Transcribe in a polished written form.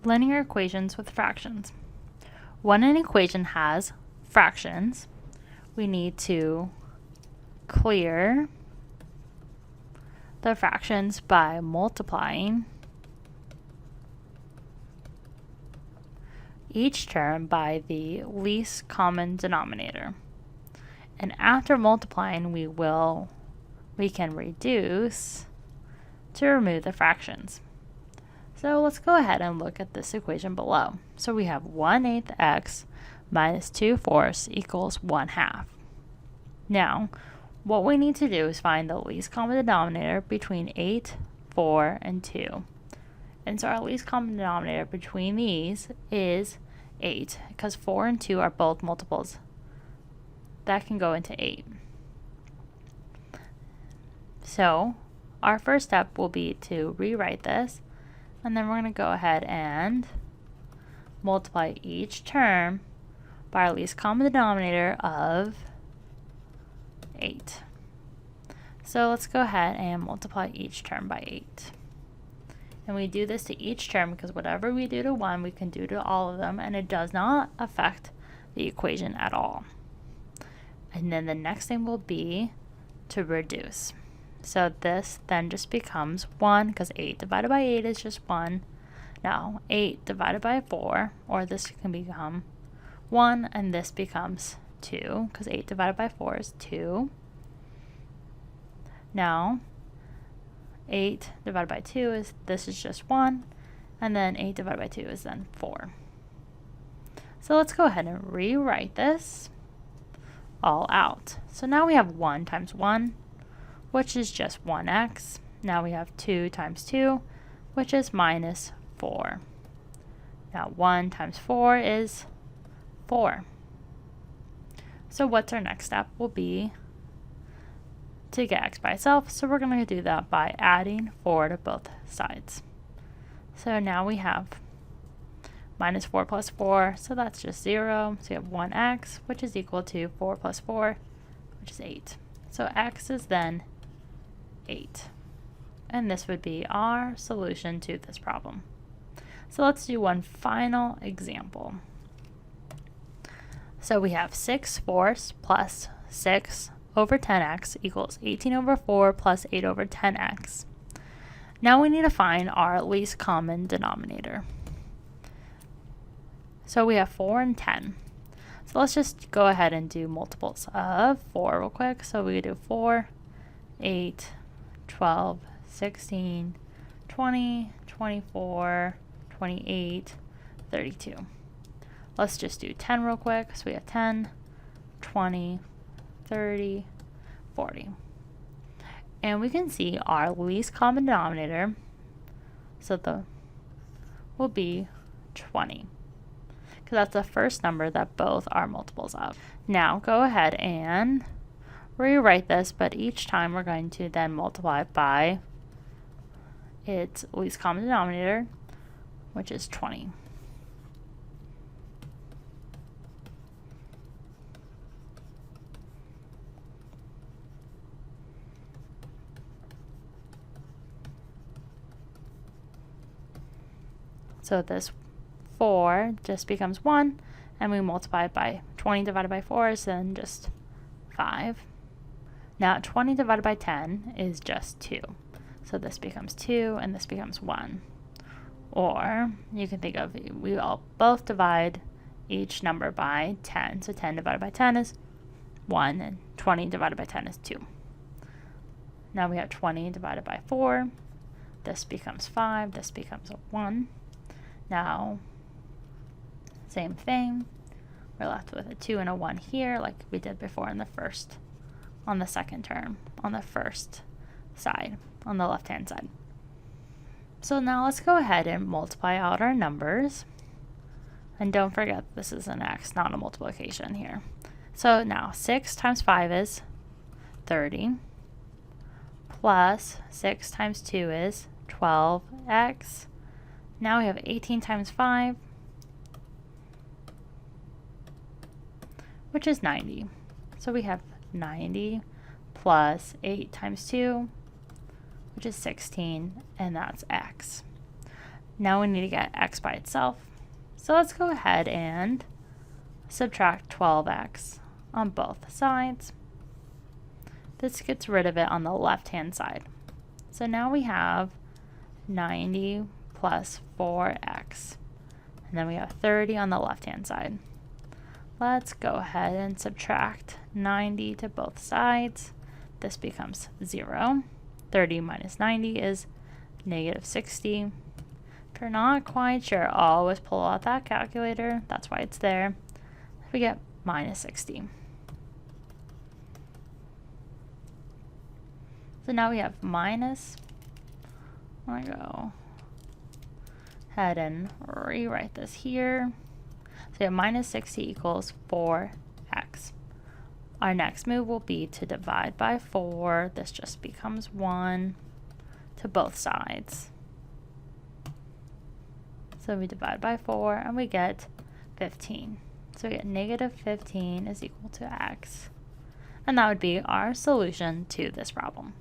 Linear equations with fractions. When an equation has fractions, we need to clear the fractions by multiplying each term by the least common denominator. And after multiplying, we can reduce to remove the fractions. So let's go ahead and look at this equation below. So we have 1/8 x minus 2/4 equals 1/2. Now, what we need to do is find the least common denominator between 8, 4, and 2. And so our least common denominator between these is 8, because 4 and 2 are both multiples that can go into 8. So our first step will be to rewrite this, and then we're going to go ahead and multiply each term by our least common denominator of 8. So let's go ahead and multiply each term by 8. And we do this to each term because whatever we do to one, we can do to all of them, and it does not affect the equation at all. And then the next thing will be to reduce. So this then just becomes 1, because 8 divided by 8 is just 1. Now 8 divided by 4, or this can become 1, and this becomes 2, because 8 divided by 4 is 2. Now 8 divided by 2 is, this is just 1, and then 8 divided by 2 is then 4. So let's go ahead and rewrite this all out. So now we have 1 times 1, which is just 1x. Now we have 2 times 2, which is minus 4. Now 1 times 4 is 4. So what's our next step will be to get x by itself. So we're going to do that by adding 4 to both sides. So now we have minus 4 plus 4, so that's just 0. So you have 1x, which is equal to 4 plus 4, which is 8. So x is then 8. And this would be our solution to this problem. So let's do one final example. So we have 6/4 plus 6 over 10x equals 18 over 4 plus 8 over 10x. Now we need to find our least common denominator. So we have 4 and 10. So let's just go ahead and do multiples of 4 real quick. So we do 4, 8, 12, 16, 20, 24, 28, 32. Let's just do 10 real quick. So we have 10, 20, 30, 40. And we can see our least common denominator, so will be 20, because that's the first number that both are multiples of. Now go ahead and rewrite this, but each time we're going to then multiply by its least common denominator, which is 20. So this 4 just becomes 1, and we multiply it by 20 divided by 4 is then just 5. Now 20 divided by 10 is just 2. So this becomes 2, and this becomes 1. Or you can think of, we all both divide each number by 10. So 10 divided by 10 is 1, and 20 divided by 10 is 2. Now we have 20 divided by 4. This becomes 5. This becomes a 1. Now, same thing. We're left with a 2 and a 1 here, like we did before on the second term, on the first side, on the left-hand side. So now let's go ahead and multiply out our numbers. And don't forget, this is an x, not a multiplication here. So now 6 times 5 is 30, plus 6 times 2 is 12x. Now we have 18 times 5, which is 90. So we have 90 plus 8 times 2, which is 16, and that's x. Now we need to get x by itself. So let's go ahead and subtract 12x on both sides. This gets rid of it on the left-hand side. So now we have 90 plus 4x. And then we have 30 on the left-hand side. Let's go ahead and subtract 90 to both sides. This becomes 0. 30 minus 90 is negative 60. If you're not quite sure, always pull out that calculator. That's why it's there. We get minus 60. So now we have minus, I'm going to go ahead and rewrite this here. So we have minus 60 equals 4x. Our next move will be to divide by 4. This just becomes 1 to both sides. So we divide by 4 and we get 15. So we get negative 15 is equal to x. And that would be our solution to this problem.